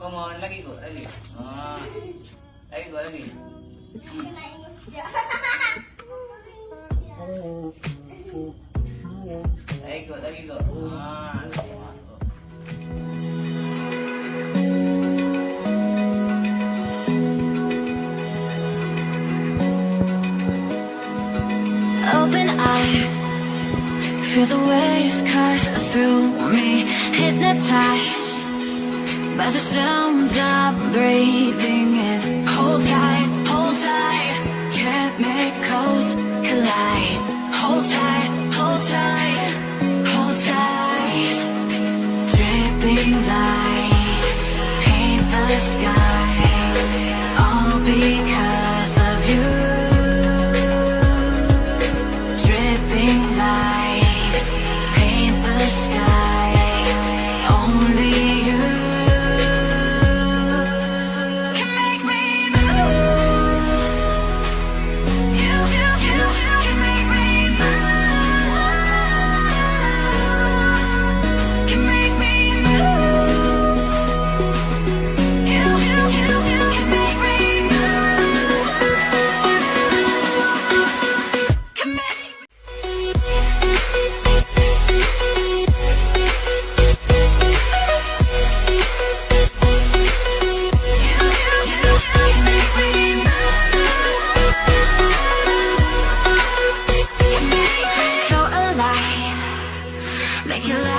Come on, lagi ko, lagi. Ah, lagi ko, lagi. Lagi ko. Ah, open eye, feel the waves cut through me, hypnotized by the sounds I'm breathing in. Hold tight, chemicals collide. Hold tight, hold tight, hold tight. Dripping lights paint the skies, all because of you. Dripping lights paint the skies, only you can make me move. You can make me move. Can make me move. You can make me move. Can make so alive, make your life